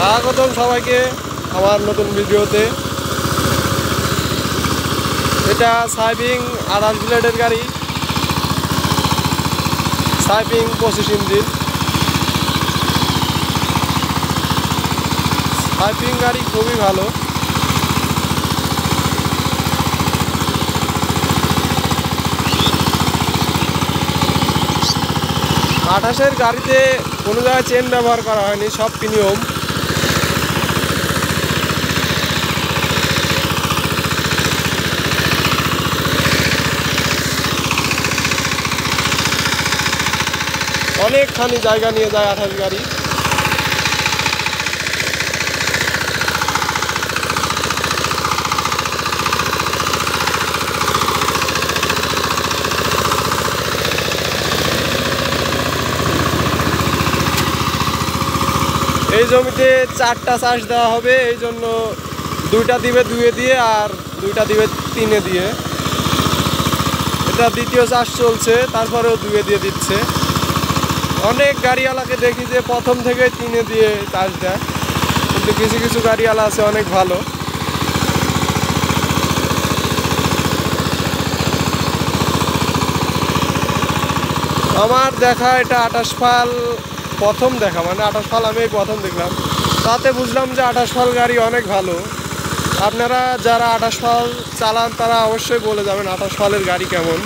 স্বাগতম সবাইকে আমার নতুন ভিডিওতে। এটা সাইপিং 28 ব্লেডের গাড়ি, সাইপিং 25 ইঞ্জিন। সাইপিং গাড়ি খুবই ভালো। আঠাশের গাড়িতে কোনো জায়গায় চেন ব্যবহার করা হয়নি, সব প্রিমিয়াম। অনেকখানি জায়গা নিয়ে যায় 28 গাড়ি। এই জমিতে 4টা চাষ দেওয়া হবে, এই জন্য 2টা দিবে 2 দিয়ে আর 2টা দিবে 3 দিয়ে। এটা দ্বিতীয় চাষ চলছে, তারপরেও 2 দিয়ে দিচ্ছে। অনেক গাড়িওয়ালাকে দেখি যে প্রথম থেকে 3 দিয়ে চাষ দেয়, কিন্তু কিছু কিছু গাড়িওয়ালা আছে অনেক ভালো। আমার দেখা এটা 28 ফাল প্রথম দেখা, মানে 28 ফাল আমি প্রথম দেখলাম। তাতে বুঝলাম যে 28 ফাল গাড়ি অনেক ভালো। আপনারা যারা 28 ফাল চালান তারা অবশ্যই বলে যাবেন 28 ফালের গাড়ি কেমন।